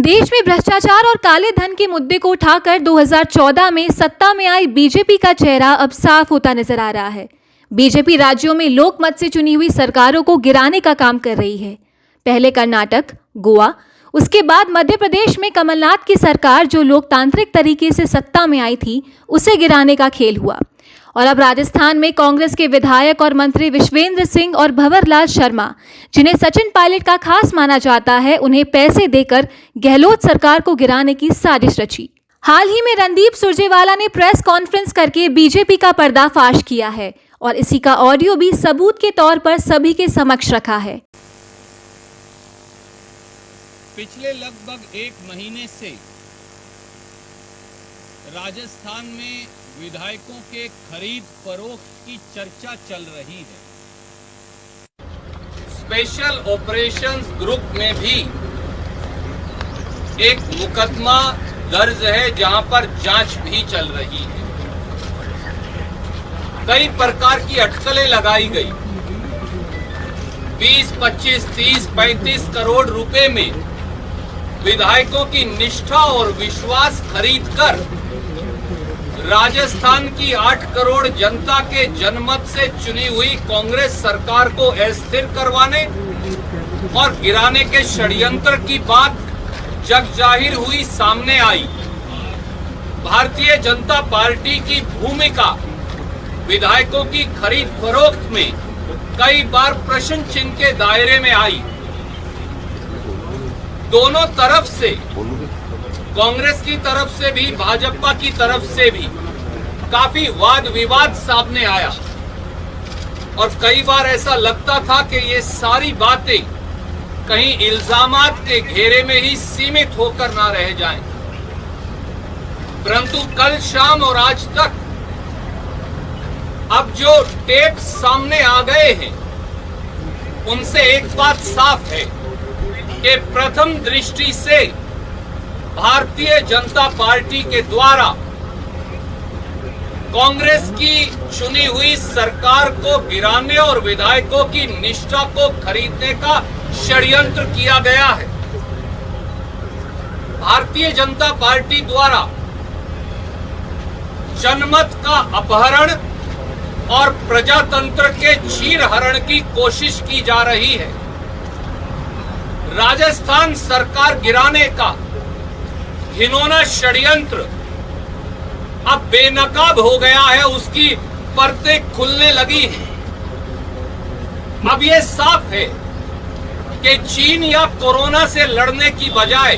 देश में भ्रष्टाचार और काले धन के मुद्दे को उठाकर 2014 में सत्ता में आई बीजेपी का चेहरा अब साफ होता नजर आ रहा है। बीजेपी राज्यों में लोकमत से चुनी हुई सरकारों को गिराने का काम कर रही है। पहले कर्नाटक, गोवा, उसके बाद मध्य प्रदेश में कमलनाथ की सरकार जो लोकतांत्रिक तरीके से सत्ता में आई थी, उसे गिराने का खेल हुआ। और अब राजस्थान में कांग्रेस के विधायक और मंत्री विश्वेंद्र सिंह और भंवरलाल शर्मा, जिन्हें सचिन पायलट का खास माना जाता है, उन्हें पैसे देकर गहलोत सरकार को गिराने की साजिश रची। हाल ही में रणदीप सुरजेवाला ने प्रेस कॉन्फ्रेंस करके बीजेपी का पर्दाफाश किया है और इसी का ऑडियो भी सबूत के तौर पर सभी के समक्ष रखा है। पिछले लगभग 1 महीने से राजस्थान में विधायकों के खरीद फरोख्त की चर्चा चल रही है। स्पेशल ऑपरेशंस ग्रुप में भी एक मुकदमा दर्ज है जहां पर जांच भी चल रही है। कई प्रकार की अटकलें लगाई गई। 20, 25, 30, 35 करोड़ रुपए में विधायकों की निष्ठा और विश्वास खरीदकर राजस्थान की 8 करोड़ जनता के जनमत से चुनी हुई कांग्रेस सरकार को अस्थिर करवाने और गिराने के षड्यंत्र की बात जग जाहिर हुई, सामने आई। भारतीय जनता पार्टी की भूमिका विधायकों की खरीद फरोख्त में कई बार प्रश्न चिन्ह के दायरे में आई। दोनों तरफ से, कांग्रेस की तरफ से भी, भाजपा की तरफ से भी काफी वाद विवाद सामने आया और कई बार ऐसा लगता था कि ये सारी बातें कहीं इल्जामात के घेरे में ही सीमित होकर ना रह जाएं। परंतु कल शाम और आज तक अब जो टेप सामने आ गए हैं, उनसे एक बात साफ है कि प्रथम दृष्टि से भारतीय जनता पार्टी के द्वारा कांग्रेस की चुनी हुई सरकार को गिराने और विधायकों की निष्ठा को खरीदने का षड्यंत्र किया गया है। भारतीय जनता पार्टी द्वारा जनमत का अपहरण और प्रजातंत्र के चीरहरण की कोशिश की जा रही है। राजस्थान सरकार गिराने का घिनौना षड्यंत्र अब बेनकाब हो गया है, उसकी परतें खुलने लगी हैं। अब यह साफ है कि चीन या कोरोना से लड़ने की बजाय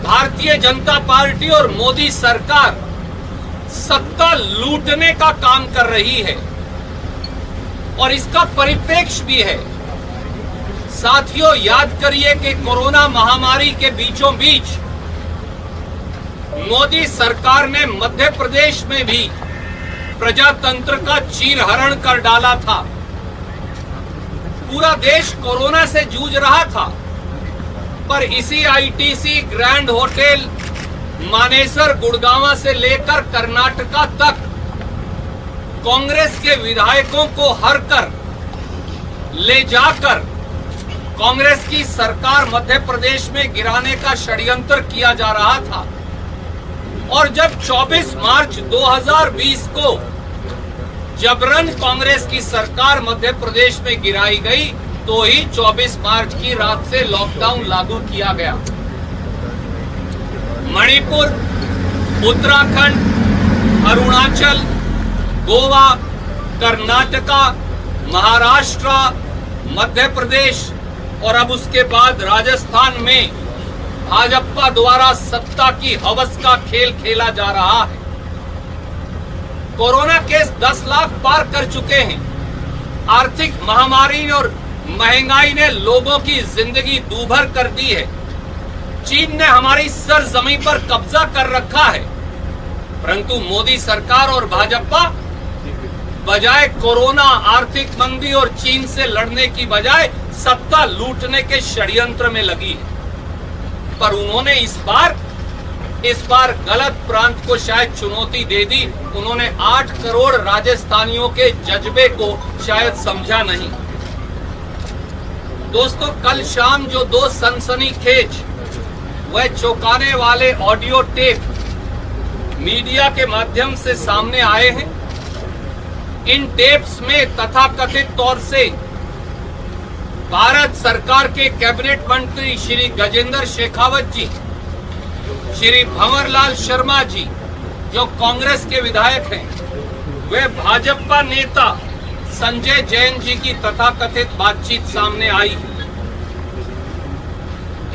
भारतीय जनता पार्टी और मोदी सरकार सत्ता लूटने का काम कर रही है और इसका परिप्रेक्ष्य भी है। साथियों, याद करिए कि कोरोना महामारी के बीचों बीच मोदी सरकार ने मध्य प्रदेश में भी प्रजातंत्र का चीरहरण कर डाला था। पूरा देश कोरोना से जूझ रहा था, पर इसी ITC, grand hotel, Manesar, Gurgaon से लेकर कर्नाटका तक कांग्रेस के विधायकों को हर कर ले जाकर कांग्रेस की सरकार मध्य प्रदेश में गिराने का षड्यंत्र किया जा रहा था। और जब 24 मार्च 2020 को जबरन कांग्रेस की सरकार मध्य प्रदेश में गिराई गई, तो ही 24 मार्च की रात से लॉकडाउन लागू किया गया। मणिपुर, उत्तराखंड, अरुणाचल, गोवा, कर्नाटका, महाराष्ट्र, मध्य प्रदेश और अब उसके बाद राजस्थान में भाजपा द्वारा सत्ता की हवस का खेल खेला जा रहा है। कोरोना केस 10 लाख पार कर चुके हैं। आर्थिक महामारी और महंगाई ने लोगों की जिंदगी दूभर कर दी है। चीन ने हमारी सरजमीं पर कब्जा कर रखा है, परंतु मोदी सरकार और भाजपा बजाय कोरोना, आर्थिक मंदी और चीन से लड़ने की बजाय सत्ता लूटने के षड्यंत्र में लगी है। पर उन्होंने इस बार गलत प्रांत को शायद चुनौती दे दी। उन्होंने 8 करोड़ राजस्थानियों के जज्बे को शायद समझा नहीं। दोस्तों, कल शाम जो 2 सनसनीखेज वह चौंकाने वाले ऑडियो टेप मीडिया के माध्यम से सामने आए हैं। इन टेप्स में तथाकथित तौर से भारत सरकार के कैबिनेट मंत्री श्री गजेंद्र शेखावत जी, श्री भंवरलाल शर्मा जी जो कांग्रेस के विधायक हैं, वे भाजपा नेता संजय जैन जी की तथाकथित बातचीत सामने आई।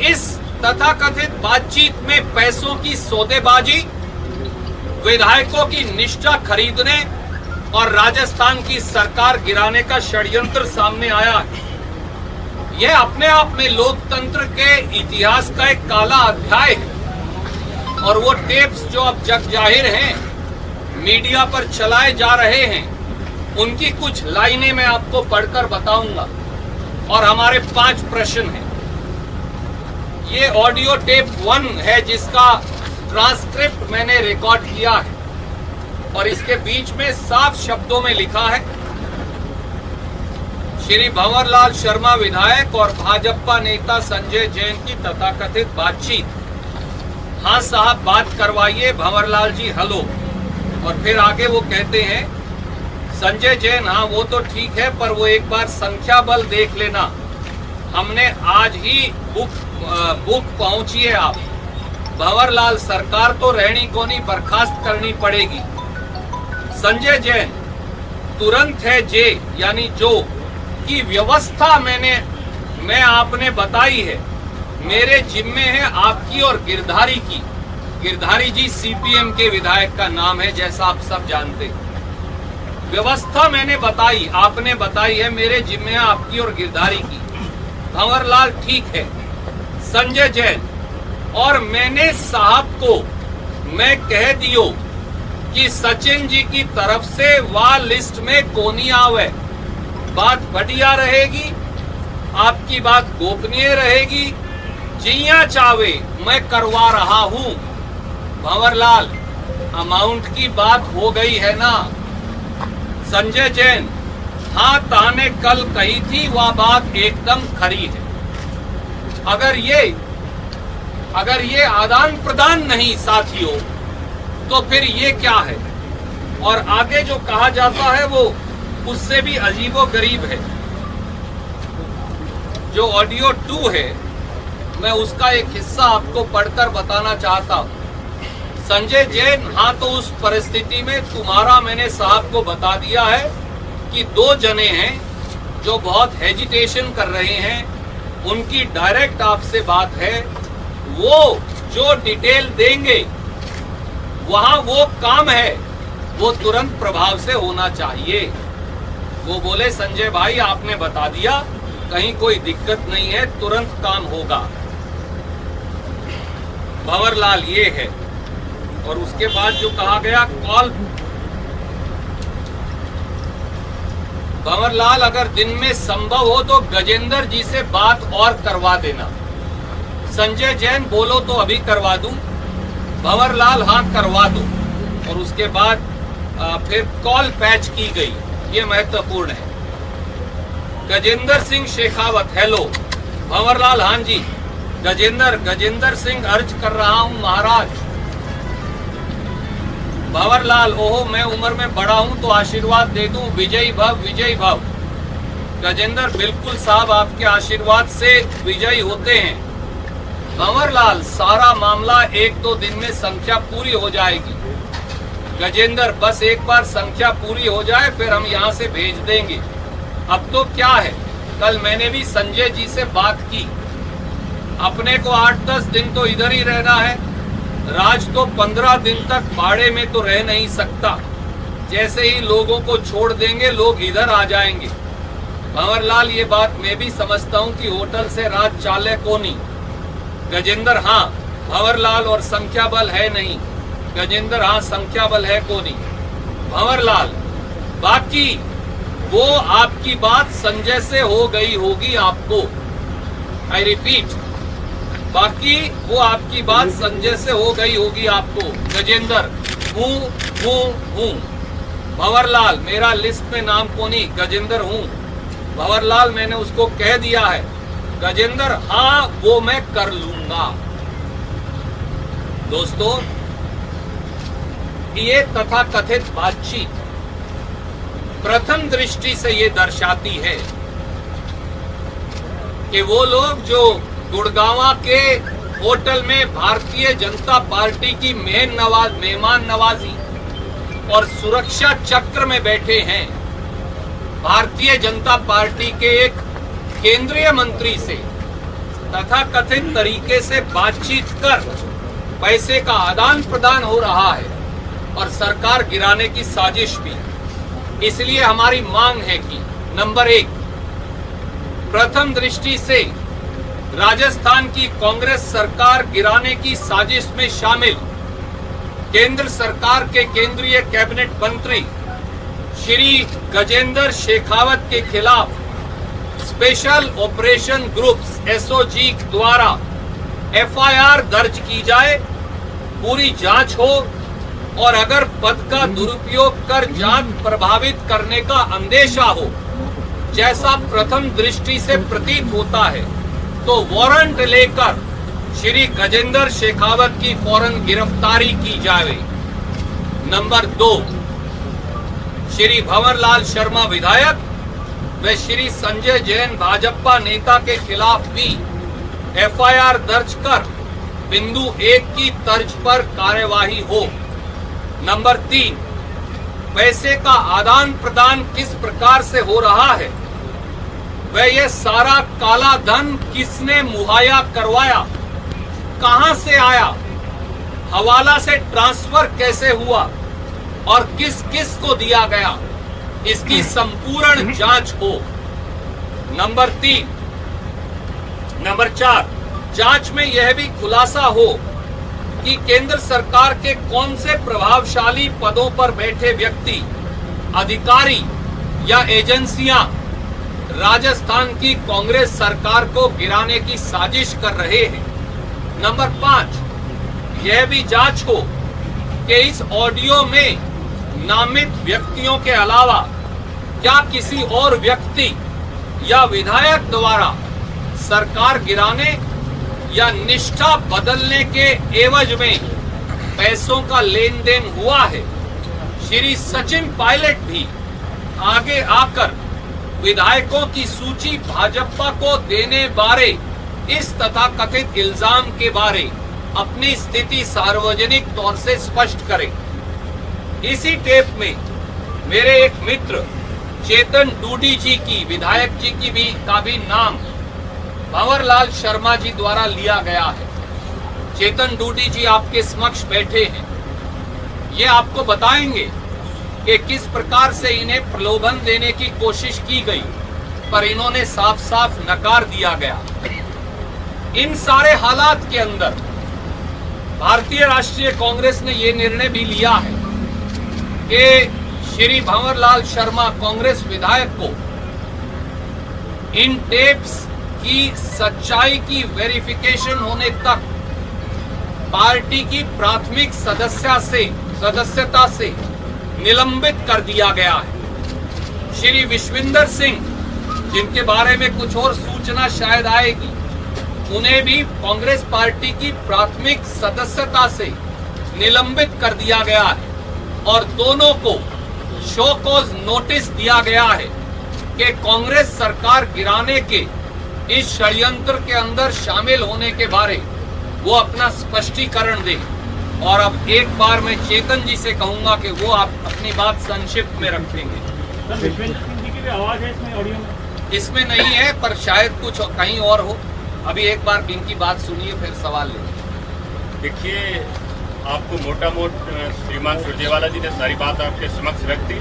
इस तथाकथित बातचीत में पैसों की सौदेबाजी, विधायकों की निष्ठा खरीदने और राजस्थान की सरकार गिराने का षड्यंत्र सामने आया है। यह अपने आप में लोकतंत्र के इतिहास का एक काला अध्याय है और वो टेप्स जो अब जग जाहिर हैं, मीडिया पर चलाए जा रहे हैं, उनकी कुछ लाइनें मैं आपको पढ़कर बताऊंगा और हमारे 5 प्रश्न हैं। ये ऑडियो टेप 1 है जिसका ट्रांसक्रिप्ट मैंने रिकॉर्ड किया है और इसके बीच में साफ शब्दों में लिखा है, श्री भंवरलाल शर्मा विधायक और भाजपा नेता संजय जैन की तथाकथित बातचीत। हाँ साहब, बात करवाइए भंवरलाल जी, हेलो। और फिर आगे वो कहते हैं, संजय जैन, हाँ वो तो ठीक है, पर वो एक बार संख्या बल देख लेना, हमने आज ही बुक पहुंची है आप। भंवरलाल, सरकार तो रहनी को नहीं, बर्खास्त करनी पड़ेगी। संजय जैन, तुरंत है जे यानी जो की व्यवस्था मैं आपने बताई है, मेरे जिम्मे है आपकी और गिरधारी की। गिरधारी जी सीपीएम के विधायक का नाम है, जैसा आप सब जानते हैं। व्यवस्था मैंने बताई, आपने बताई है, मेरे जिम्मे है आपकी और गिरधारी की। भंवरलाल, ठीक है। संजय जैन, और मैंने साहब को मैं कह दियो कि सचिन जी की तरफ से वह लिस्ट में कोनी आवे, बात बढ़िया रहेगी, आपकी बात गोपनीय रहेगी, जिया चावे मैं करवा रहा हूं। भंवरलाल, अमाउंट की बात हो गई है ना। संजय जैन, हाँ ताने कल कही थी वह बात एकदम खरी है। अगर ये आदान प्रदान नहीं साथियों, तो फिर ये क्या है? और आगे जो कहा जाता है वो उससे भी अजीबो गरीब है। जो ऑडियो 2 है, मैं उसका एक हिस्सा आपको पढ़कर बताना चाहता हूं। संजय जैन, हाँ तो उस परिस्थिति में तुम्हारा मैंने साहब को बता दिया है कि 2 जने हैं जो बहुत हेजिटेशन कर रहे हैं, उनकी डायरेक्ट आपसे बात है, वो जो डिटेल देंगे वहां वो काम है, वो तुरंत प्रभाव से होना चाहिए। वो बोले, संजय भाई आपने बता दिया, कहीं कोई दिक्कत नहीं है, तुरंत काम होगा। भंवरलाल, ये है। और उसके बाद जो कहा गया, कॉल भंवरलाल, अगर दिन में संभव हो तो गजेंद्र जी से बात और करवा देना। संजय जैन, बोलो तो अभी करवा दूं। भंवरलाल, हाँ करवा दूं। और उसके बाद फिर कॉल पैच की गई, ये महत्वपूर्ण है। गजेंद्र सिंह शेखावत, हेलो। भंवरलाल, हाँ जी। गजेंद्र सिंह अर्ज कर रहा हूं महाराज। भंवरलाल, ओहो मैं उम्र में बड़ा हूं तो आशीर्वाद दे दूं, विजयी भव विजयी भव। गजेंद्र, बिल्कुल साहब, आपके आशीर्वाद से विजयी होते हैं। भंवरलाल, सारा मामला 1-2 दिन में संख्या पूरी हो जाएगी। गजेंद्र, बस एक बार संख्या पूरी हो जाए फिर हम यहाँ से भेज देंगे। अब तो क्या है, कल मैंने भी संजय जी से बात की, अपने को 8-10 दिन तो इधर ही रहना है। राज तो 15 दिन तक भाड़े में तो रह नहीं सकता, जैसे ही लोगों को छोड़ देंगे लोग इधर आ जाएंगे। भंवरलाल, ये बात मैं भी समझता हूँ कि होटल से राज चाले को नहीं। गजेंद्र, हाँ। भंवरलाल, और संख्या बल है नहीं। गजेंद्र, हाँ संख्या बल है को नहीं। भंवरलाल, बाकी वो आपकी बात संजय से हो गई होगी आपको। आई रिपीट, बाकी वो आपकी बात संजय से हो गई होगी आपको। गजेंद्र, हूँ। भंवरलाल, मेरा लिस्ट में नाम को नहीं, गजेंद्र हूँ। भंवरलाल, मैंने उसको कह दिया है। गजेंद्र, हाँ वो मैं कर लूंगा। दोस्तों, ये तथाकथित बातचीत प्रथम दृष्टि से ये दर्शाती है कि वो लोग जो गुड़गांवा के होटल में भारतीय जनता पार्टी की मेहमान नवाजी और सुरक्षा चक्र में बैठे हैं, भारतीय जनता पार्टी के एक केंद्रीय मंत्री से तथाकथित तरीके से बातचीत कर पैसे का आदान प्रदान हो रहा है और सरकार गिराने की साजिश भी। इसलिए हमारी मांग है कि नंबर 1, प्रथम दृष्टि से राजस्थान की कांग्रेस सरकार गिराने की साजिश में शामिल केंद्र सरकार के केंद्रीय कैबिनेट मंत्री श्री गजेंद्र शेखावत के खिलाफ स्पेशल ऑपरेशन ग्रुप्स एसओजी द्वारा एफआईआर दर्ज की जाए, पूरी जांच हो और अगर पद का दुरुपयोग कर जांच प्रभावित करने का अंदेशा हो, जैसा प्रथम दृष्टि से प्रतीत होता है, तो वारंट लेकर श्री गजेंद्र शेखावत की फौरन गिरफ्तारी की जाए। नंबर 2, श्री भंवरलाल शर्मा विधायक व श्री संजय जैन भाजपा नेता के खिलाफ भी एफआईआर दर्ज कर बिंदु 1 की तर्ज पर कार्यवाही हो। नंबर 3, पैसे का आदान प्रदान किस प्रकार से हो रहा है, वह यह सारा काला धन किसने मुहैया करवाया, कहां से आया, हवाला से ट्रांसफर कैसे हुआ और किस किस को दिया गया, इसकी संपूर्ण जांच हो। नंबर 4, जांच में यह भी खुलासा हो कि केंद्र सरकार के कौन से प्रभावशाली पदों पर बैठे व्यक्ति, अधिकारी या एजेंसियां राजस्थान की कांग्रेस सरकार को गिराने की साजिश कर रहे हैं। नंबर 5, यह भी जांच हो कि इस ऑडियो में नामित व्यक्तियों के अलावा क्या किसी और व्यक्ति या विधायक द्वारा सरकार गिराने या निष्ठा बदलने के एवज में पैसों का लेन देन हुआ है। श्री सचिन पायलट भी आगे आकर विधायकों की सूची भाजपा को देने बारे इस तथाकथित इल्जाम के बारे अपनी स्थिति सार्वजनिक तौर से स्पष्ट करें। इसी टेप में मेरे एक मित्र चेतन डूडी जी की, विधायक जी की भी नाम भंवरलाल शर्मा जी द्वारा लिया गया है। चेतन डूडी जी आपके समक्ष बैठे हैं, ये आपको बताएंगे कि किस प्रकार से इन्हें प्रलोभन देने की कोशिश की गई, पर इन्होंने साफ साफ नकार दिया गया। इन सारे हालात के अंदर भारतीय राष्ट्रीय कांग्रेस ने ये निर्णय भी लिया है कि श्री भंवरलाल शर्मा कांग्रेस विधायक को इन टेप्स की सच्चाई की वेरिफिकेशन होने तक पार्टी की प्राथमिक सदस्यता से निलंबित कर दिया गया है। श्री विश्विंदर सिंह, जिनके बारे में कुछ और सूचना शायद आएगी, उन्हें भी कांग्रेस पार्टी की प्राथमिक सदस्यता से निलंबित कर दिया गया है और दोनों को शो कॉज नोटिस दिया गया है कि कांग्रेस सरकार गिराने के इस षड्यंत्र के अंदर शामिल होने के बारे वो अपना स्पष्टीकरण दें। और अब एक बार मैं चेतन जी से कहूंगा कि वो आप अपनी बात संक्षिप्त में रखेंगे। आवाज है इसमें, ऑडियो में? इसमें नहीं है, पर शायद कुछ कहीं और हो। अभी एक बार इनकी बात सुनिए, फिर सवाल लेंगे। देखिए, आपको मोटा मोट श्रीमान सुरजेवाला जी ने सारी बात आपके समक्ष रख दी।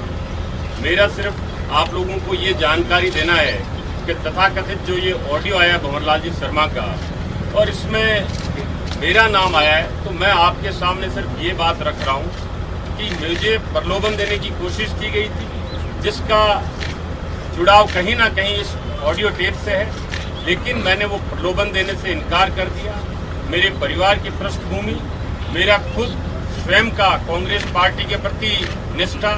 मेरा सिर्फ आप लोगों को ये जानकारी देना है कि तथाकथित जो ये ऑडियो आया भंवरलाल जी शर्मा का और इसमें मेरा नाम आया है, तो मैं आपके सामने सिर्फ ये बात रख रहा हूँ कि मुझे प्रलोभन देने की कोशिश की गई थी, जिसका जुड़ाव कहीं ना कहीं इस ऑडियो टेप से है, लेकिन मैंने वो प्रलोभन देने से इनकार कर दिया। मेरे परिवार की पृष्ठभूमि, मेरा खुद स्वयं का कांग्रेस पार्टी के प्रति निष्ठा,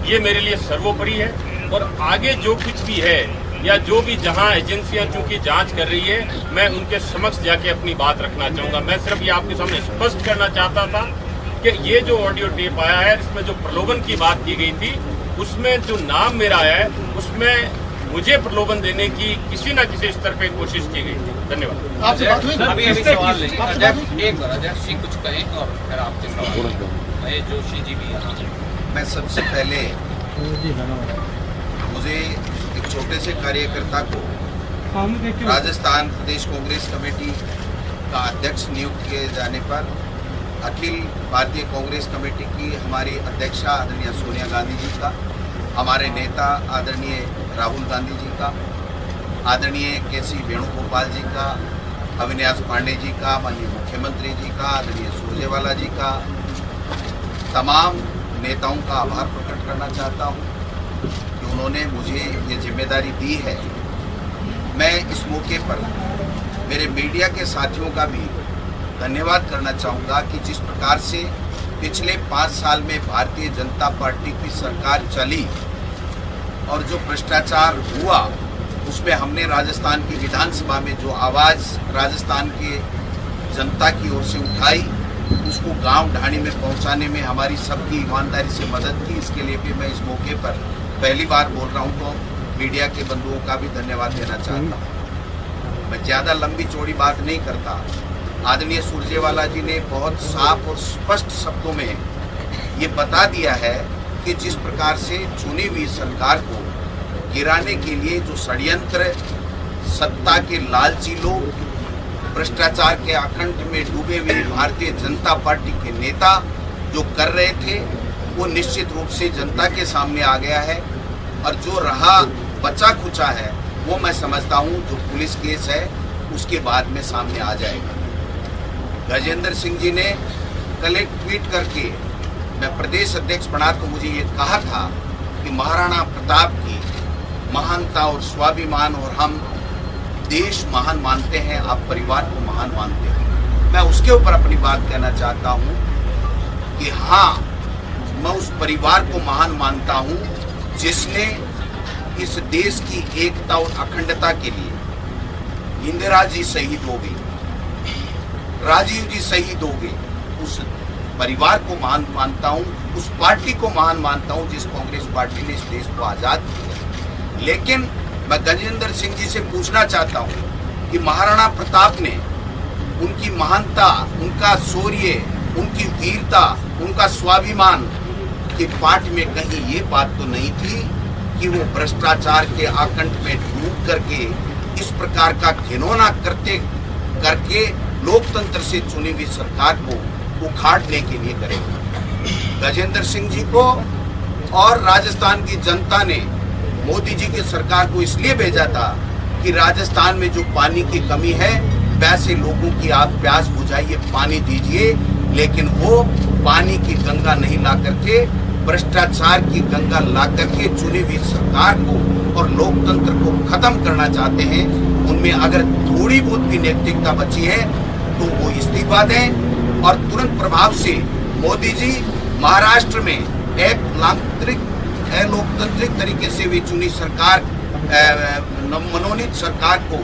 ये मेरे लिए सर्वोपरि है और आगे जो कुछ भी है या जो भी जहां एजेंसियां चूंकि जांच कर रही है, मैं उनके समक्ष जाके अपनी बात रखना चाहूंगा। मैं सिर्फ ये आपके सामने स्पष्ट करना चाहता था कि ये जो ऑडियो टेप आया है, इसमें जो प्रलोभन की बात की गई थी, उसमें जो नाम मेरा आया है, उसमें मुझे प्रलोभन देने की किसी न किसी स्तर पे कोशिश की गई थी। धन्यवाद। आपसे बात हुई? अभी सवाल नहीं, आपसे बात हुई? एक बार अध्यक्ष जी कुछ कहें और फिर आपके सवाल। महेश जोशी जी भी यहाँ हैं। मैं सबसे पहले मुझे एक छोटे से कार्यकर्ता को राजस्थान प्रदेश कांग्रेस कमेटी का अध्यक्ष नियुक्त किए जाने पर अखिल भारतीय कांग्रेस कमेटी की हमारी अध्यक्षा आदरणीय सोनिया गांधी जी का, हमारे नेता आदरणीय राहुल गांधी जी का, आदरणीय के.सी. वेणुगोपाल जी का, अविनाश पांडे जी का, माननीय मुख्यमंत्री जी का, आदरणीय सुरजेवाला जी का, तमाम नेताओं का आभार प्रकट करना चाहता हूं कि उन्होंने मुझे ये जिम्मेदारी दी है। मैं इस मौके पर मेरे मीडिया के साथियों का भी धन्यवाद करना चाहूँगा कि जिस प्रकार से पिछले 5 साल में भारतीय जनता पार्टी की सरकार चली और जो भ्रष्टाचार हुआ, उसमें हमने राजस्थान की विधानसभा में जो आवाज़ राजस्थान के जनता की ओर से उठाई, उसको गांव ढाणी में पहुंचाने में हमारी सबकी ईमानदारी से मदद की। इसके लिए भी मैं इस मौके पर पहली बार बोल रहा हूं, तो मीडिया के बंधुओं का भी धन्यवाद देना चाहता हूं। मैं ज़्यादा लंबी चौड़ी बात नहीं करता। आदरणीय सुरजेवाला जी ने बहुत साफ और स्पष्ट शब्दों में ये बता दिया है कि जिस प्रकार से चुनी हुई सरकार को गिराने के लिए जो षड्यंत्र सत्ता के लालची लोग, भ्रष्टाचार के आकंठ में डूबे हुए भारतीय जनता पार्टी के नेता जो कर रहे थे, वो निश्चित रूप से जनता के सामने आ गया है। और जो रहा बचा खुचा है, वो मैं समझता हूँ जो पुलिस केस है उसके बाद में सामने आ जाएगा। गजेंद्र सिंह जी ने कल एक ट्वीट करके, मैं प्रदेश अध्यक्ष बना तो मुझे ये कहा था कि महाराणा प्रताप की महानता और स्वाभिमान, और हम देश महान मानते हैं, आप परिवार को महान मानते हैं। मैं उसके ऊपर अपनी बात कहना चाहता हूँ कि हाँ, मैं उस परिवार को महान मानता हूँ जिसने इस देश की एकता और अखंडता के लिए इंदिरा जी शहीद हो गई, राजीव जी शहीद हो गए। उस परिवार को महान मानता हूँ, उस पार्टी को महान मानता हूँ जिस कांग्रेस पार्टी ने इस देश को आजाद किया। लेकिन मैं गजेंद्र सिंह जी से पूछना चाहता हूँ कि महाराणा प्रताप ने उनकी महानता, उनका शौर्य, उनकी वीरता, उनका स्वाभिमान के पाठ में कहीं ये बात तो नहीं थी कि वो भ्रष्टाचार के आकंठ में डूब करके इस प्रकार का घिनौना करके लोकतंत्र से चुनी हुई सरकार को उखाड़ने के लिए करेगा। गजेंद्र सिंह जी को और राजस्थान की जनता ने मोदी जी की सरकार को इसलिए भेजा था कि राजस्थान में जो पानी की कमी है, वैसे लोगों की आप प्यास बुझाइए, पानी दीजिए। लेकिन वो पानी की गंगा नहीं ला करके भ्रष्टाचार की गंगा ला करके चुनी हुई सरकार को और लोकतंत्र को खत्म करना चाहते हैं। उनमें अगर थोड़ी बहुत भी नैतिकता बची है तो वो इस्तीफा दें और तुरंत प्रभाव से मोदी जी महाराष्ट्र में एक लोकतांत्रिक तरीके से भी चुनी सरकार, मनोनीत सरकार को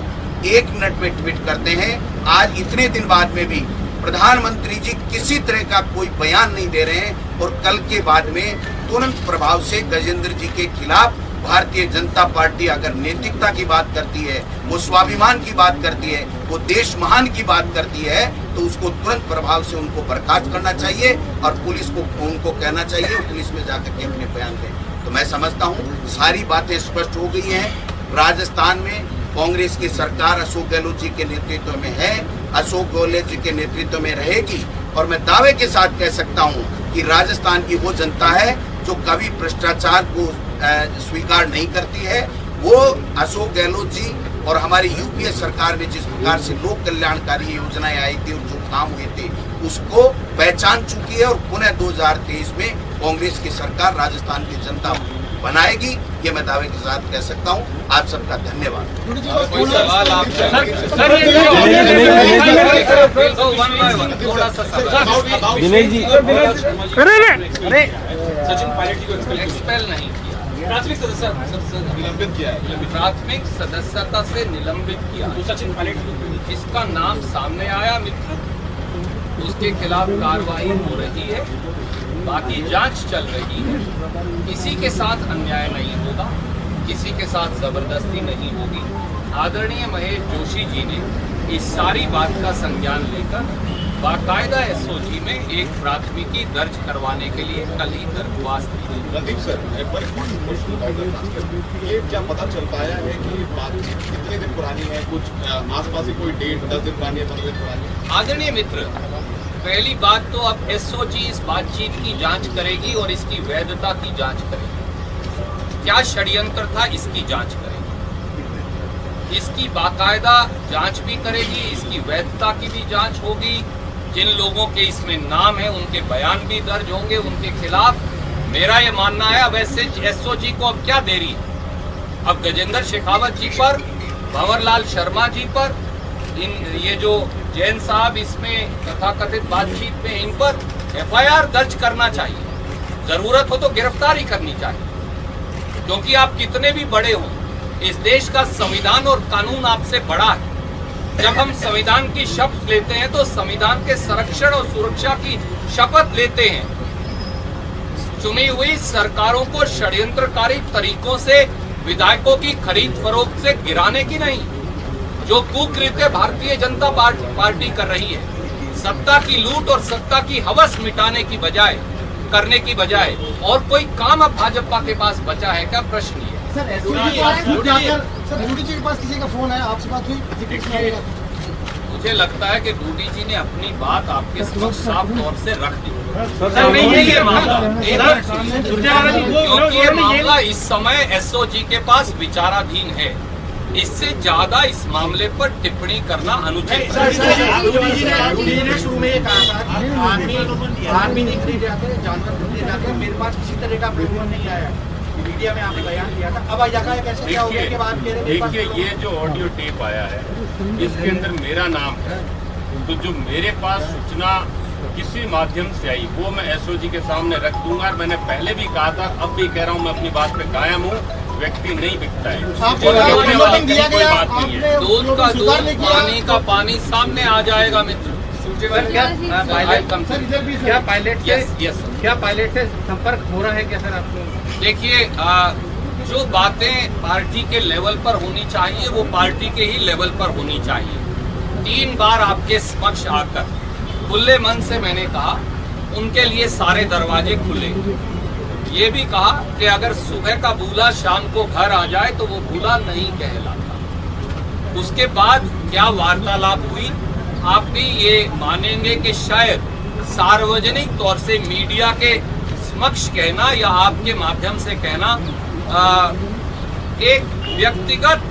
1 मिनट में ट्वीट करते हैं। आज इतने दिन बाद में भी प्रधानमंत्री जी किसी तरह का कोई बयान नहीं दे रहे हैं और कल के बाद में तुरंत प्रभाव से गजेंद्र जी के खिलाफ भारतीय जनता पार्टी अगर नैतिकता की बात करती है, वो स्वाभिमान की बात करती है, वो देश महान की बात करती है, तो उसको तुरंत प्रभाव से उनको बर्खास्त करना चाहिए और पुलिस को उनको कहना चाहिए वो पुलिस में जाकर के अपने बयान दें। तो मैं समझता हूँ सारी बातें स्पष्ट हो गई हैं। राजस्थान में कांग्रेस की सरकार अशोक गहलोत जी के नेतृत्व में है, अशोक गहलोत जी के नेतृत्व में रहेगी। और मैं दावे के साथ कह सकता हूं कि राजस्थान की वो जनता है जो कभी भ्रष्टाचार को स्वीकार नहीं करती है। वो अशोक गहलोत जी और हमारी यूपीए सरकार में जिस प्रकार से लोक कल्याणकारी योजनाएं आई थी और जो काम हुए थे उसको पहचान चुकी है और पुनः 2023 में कांग्रेस की सरकार राजस्थान की जनता बनाएगी, ये मैं दावे के साथ कह सकता हूँ। आप सबका धन्यवाद। कोई सवाल आपसे? दिनेश जी, सचिन पायलट जी को एक्सपेल नहीं किया, प्राथमिक सदस्य निलंबित किया है, प्राथमिक सदस्यता से निलंबित किया। सचिन पायलट इसका नाम सामने आया मित्र, उसके खिलाफ कार्रवाई हो रही है, बाकी जांच चल रही है। किसी के साथ अन्याय नहीं होगा, किसी के साथ जबरदस्ती नहीं होगी। आदरणीय महेश जोशी जी ने इस सारी बात का संज्ञान लेकर बाकायदा एसओजी में एक प्राथमिकी दर्ज करवाने के लिए कल ही दरख्वास्त दी। रणदीप सर, एक बार ये क्या पता चल पाया है कि बातचीत कितने दिन पुरानी है? कुछ आसपास ही कोई डेट 10 दिन पुरानी है, 15 दिन पुरानी है? आदरणीय मित्र, पहली बात तो अब एसओजी इस बातचीत की जांच करेगी और इसकी वैधता की जांच करेगी। क्या षड्यंत्र था, इसकी जांच करेगी, इसकी बाकायदा जांच भी करेगी, इसकी वैधता की भी जांच होगी। जिन लोगों के इसमें नाम है उनके बयान भी दर्ज होंगे उनके खिलाफ। मेरा ये मानना है अब ऐसे एसओजी को अब क्या देरी है, अब गजेंद्र शेखावत जी पर, भंवरलाल शर्मा जी पर, ये जो जैन साहब इसमें तथाकथित बातचीत में, इन पर एफआईआर दर्ज करना चाहिए, जरूरत हो तो गिरफ्तारी करनी चाहिए। क्योंकि आप कितने भी बड़े हो, इस देश का संविधान और कानून आपसे बड़ा है। जब हम संविधान की शपथ लेते हैं तो संविधान के संरक्षण और सुरक्षा की शपथ लेते हैं। चुनी हुई सरकारों को षड्यंत्रकारी तरीकों से विधायकों की खरीद फरोख्त से गिराने की नहीं, जो कुकृत्य भारतीय जनता पार्टी कर रही है, सत्ता की लूट और सत्ता की हवस मिटाने की बजाय, करने की बजाय और कोई काम अब भाजपा के पास बचा है क्या? प्रश्न ये। सर डूडी जी के पास किसी का फोन है, आपसे बात हुई? मुझे लगता है कि डूडी जी ने अपनी बात आपके समक्ष साफ तौर से रख दी। ये मामला क्योंकि ये मामला इस समय एसओजी के पास विचाराधीन है, इससे ज्यादा इस मामले पर टिप्पणी करना अनुचित है। डूडी जी ने शुरू में ये कहा था कि आर्मी नहीं खरीदे जाते, जानवर खरीदे जाते, मेरे पास किसी तरह का प्रलोभन नहीं आया। मीडिया में आपने बयान दिया था, अब आया कैसे क्या होने के बाद? देखिए, ये जो ऑडियो टेप आया है इसके अंदर मेरा नाम है, तो जो मेरे पास सूचना किसी माध्यम से आई वो मैं एसओजी के सामने रख दूंगा। और मैंने पहले भी कहा था, अब भी कह रहा हूँ, मैं अपनी बात पे कायम हूँ, व्यक्ति नहीं बिकता है, कोई बात नहीं है। दूध का दूध, पानी का पानी सामने आ जाएगा मित्र। क्या पायलट से संपर्क हो रहा है क्या सर आपको? देखिए, जो बातें पार्टी के लेवल पर होनी चाहिए वो पार्टी के ही लेवल पर होनी चाहिए। 3 बार आपके समक्ष आकर खुले मन से मैंने कहा उनके लिए सारे दरवाजे खुले। ये भी कहा कि अगर सुबह का बूला शाम को घर आ जाए तो वो बूला नहीं कहलाता। उसके बाद क्या वार्तालाप हुई, आप भी ये मानेंगे कि शायद सार्वजनिक तौर से मीडिया के समक्ष कहना या आपके माध्यम से कहना एक व्यक्तिगत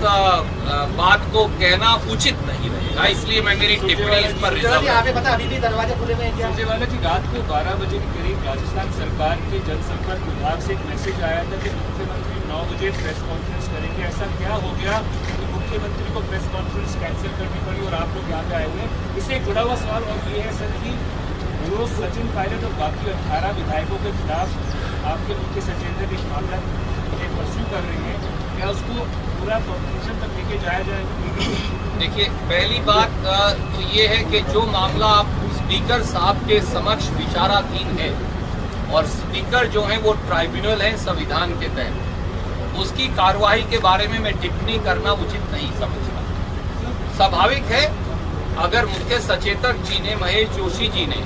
बात को कहना उचित नहीं रहेगा, इसलिए मैं मेरी टिप्पणी इस पर रिजर्व। अभी भी दरवाजे खुले हुए हैं? सुरजेवाला जी, रात को 12 बजे के करीब राजस्थान सरकार के जनसंपर्क विभाग से एक मैसेज आया था कि मुख्यमंत्री 9 बजे प्रेस कॉन्फ्रेंस करेंगे। ऐसा क्या हो गया कि मुख्यमंत्री को प्रेस कॉन्फ्रेंस कैंसिल करनी पड़ी और आप लोग यहाँ पे आए हुए हैं? इससे जुड़ा हुआ सवाल और ये है सर कि जो सचिन पायलट और बाकी 18 विधायकों के खिलाफ आपके मुख्य सचिव ने इस मामला परस्यू कर रहे हैं, क्या उसको पूरा कंक्लूजन तक लेके जाया जाएगा? देखिए, पहली बात तो ये है कि जो मामला आप स्पीकर साहब के समक्ष विचाराधीन है और स्पीकर जो है वो ट्राइब्यूनल है संविधान के तहत, उसकी कार्रवाई के बारे में मैं टिप्पणी करना उचित नहीं समझता। स्वाभाविक है, अगर मुख्य सचेतक जी ने, महेश जोशी जी ने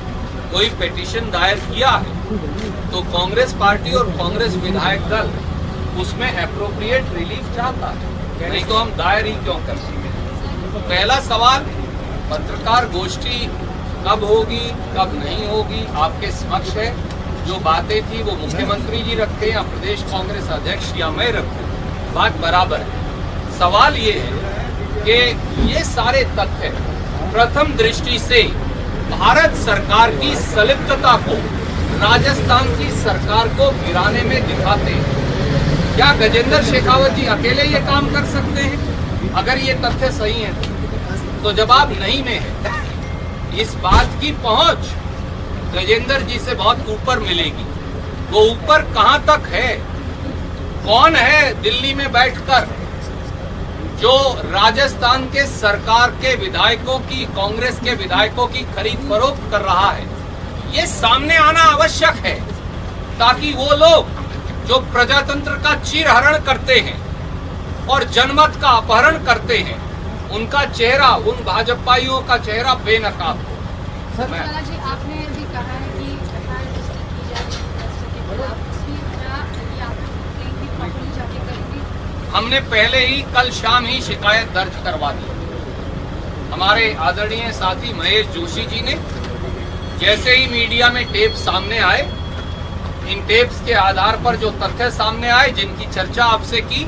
कोई पिटीशन दायर किया है तो कांग्रेस पार्टी और कांग्रेस विधायक दल उसमें एप्रोप्रिएट रिलीफ चाहता है, नहीं तो हम दायर ही क्यों करते हैं। पहला सवाल, पत्रकार गोष्ठी कब होगी कब नहीं होगी आपके समक्ष है। जो बातें थी वो मुख्यमंत्री जी रखते या प्रदेश कांग्रेस अध्यक्ष या मैं रखूं, बात बराबर है। सवाल ये है कि ये सारे तथ्य प्रथम दृष्टि से भारत सरकार की संलिप्तता को राजस्थान की सरकार को गिराने में दिखाते हैं। क्या गजेंद्र शेखावत जी अकेले ये काम कर सकते हैं? अगर ये तथ्य सही है तो जवाब नहीं में है। इस बात की पहुंच गजेंद्र जी से बहुत ऊपर मिलेगी। वो ऊपर कहां तक है कौन है दिल्ली में बैठकर जो राजस्थान के सरकार के विधायकों की, कांग्रेस के विधायकों की खरीद फरोख्त कर रहा है? ये सामने आना आवश्यक है ताकि वो लोग जो प्रजातंत्र का चीरहरण करते हैं और जनमत का अपहरण करते हैं, उनका चेहरा, उन भाजपाइयों का चेहरा बेनकाब हो। सुरजेवाला जी, आपने भी कहा है कि एफआईआर रजिस्टर की जाएगी के खिलाफ, इसकी वजह यदि आप कंप्लेंट भी प्रॉपर्ली जाके करेंगे? हमने पहले ही कल शाम ही शिकायत दर्ज करवा दी। हमारे आदरणीय साथी महेश जोशी जी ने जैसे ही मीडिया में टेप सामने आए, इन टेप्स के आधार पर जो तथ्य सामने आए, जिनकी चर्चा आपसे की,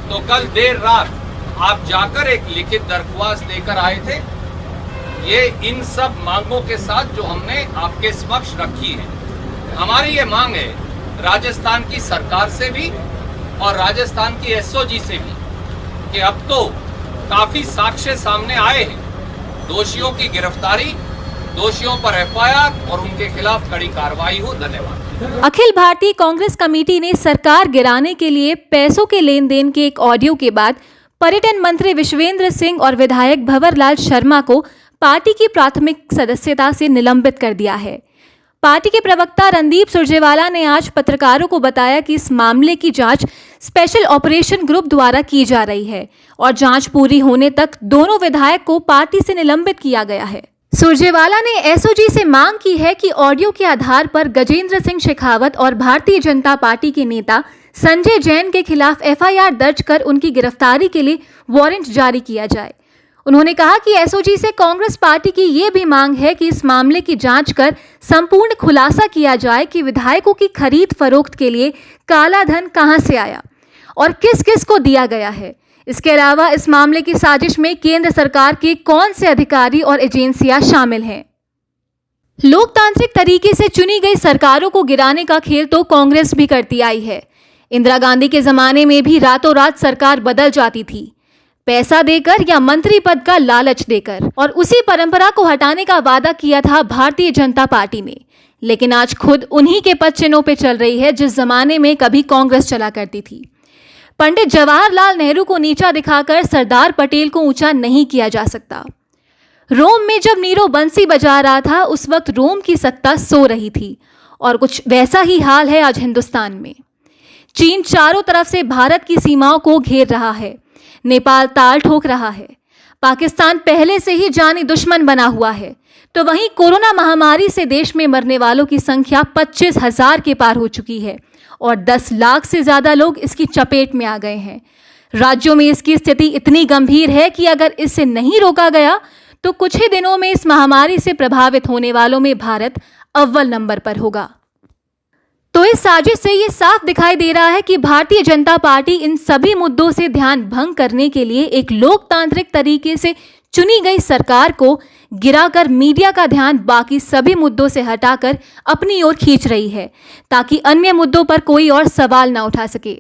तो कल देर रात आप जाकर एक लिखित दरख्वास्त लेकर आए थे। ये इन सब मांगों के साथ जो हमने आपके समक्ष रखी है। हमारी ये मांग है राजस्थान की सरकार से भी और राजस्थान की एसओजी से भी कि अब तो काफी साक्ष्य सामने आए हैं, दोषियों की गिरफ्तारी, दोषियों पर एफआईआर और उनके खिलाफ कड़ी कार्रवाई हो। धन्यवाद। अखिल भारतीय कांग्रेस कमेटी ने सरकार गिराने के लिए पैसों के लेन देन के एक ऑडियो के बाद पर्यटन मंत्री विश्वेंद्र सिंह और विधायक भंवरलाल शर्मा को पार्टी की प्राथमिक सदस्यता से निलंबित कर दिया है। पार्टी के प्रवक्ता रणदीप सुरजेवाला ने आज पत्रकारों को बताया कि इस मामले की जांच स्पेशल ऑपरेशन ग्रुप द्वारा की जा रही है और जांच पूरी होने तक दोनों विधायक को पार्टी से निलंबित किया गया है। सुरजेवाला ने एसओजी से मांग की है कि ऑडियो के आधार पर गजेंद्र सिंह शेखावत और भारतीय जनता पार्टी के नेता संजय जैन के खिलाफ एफआईआर दर्ज कर उनकी गिरफ्तारी के लिए वारंट जारी किया जाए। उन्होंने कहा कि एसओजी से कांग्रेस पार्टी की ये भी मांग है कि इस मामले की जांच कर संपूर्ण खुलासा किया जाए कि विधायकों की खरीद फरोख्त के लिए काला धन कहां से आया और किस किस को दिया गया है। इसके अलावा इस मामले की साजिश में केंद्र सरकार के कौन से अधिकारी और एजेंसियां शामिल हैं। लोकतांत्रिक तरीके से चुनी गई सरकारों को गिराने का खेल तो कांग्रेस भी करती आई है। इंदिरा गांधी के जमाने में भी रातों रात सरकार बदल जाती थी, पैसा देकर या मंत्री पद का लालच देकर, और उसी परंपरा को हटाने का वादा किया था भारतीय जनता पार्टी ने। लेकिन आज खुद उन्हीं के पद चिन्हों पे चल रही है जिस जमाने में कभी कांग्रेस चला करती थी। पंडित जवाहरलाल नेहरू को नीचा दिखाकर सरदार पटेल को ऊंचा नहीं किया जा सकता। रोम में जब नीरो बंसी बजा रहा था, उस वक्त रोम की सत्ता सो रही थी, और कुछ वैसा ही हाल है आज हिंदुस्तान में। चीन चारों तरफ से भारत की सीमाओं को घेर रहा है, नेपाल ताल ठोक रहा है, पाकिस्तान पहले से ही जानी दुश्मन बना हुआ है, तो वहीं कोरोना महामारी से देश में मरने वालों की संख्या 25,000 के पार हो चुकी है और 10 लाख से ज्यादा लोग इसकी चपेट में आ गए हैं। राज्यों में इसकी स्थिति इतनी गंभीर है कि अगर इसे नहीं रोका गया तो कुछ ही दिनों में इस महामारी से प्रभावित होने वालों में भारत अव्वल नंबर पर होगा। तो इस साजिश से ये साफ दिखाई दे रहा है कि भारतीय जनता पार्टी इन सभी मुद्दों से ध्यान भंग करने के लिए एक लोकतांत्रिक तरीके से चुनी गई सरकार को गिराकर मीडिया का ध्यान बाकी सभी मुद्दों से हटाकर अपनी ओर खींच रही है, ताकि अन्य मुद्दों पर कोई और सवाल ना उठा सके।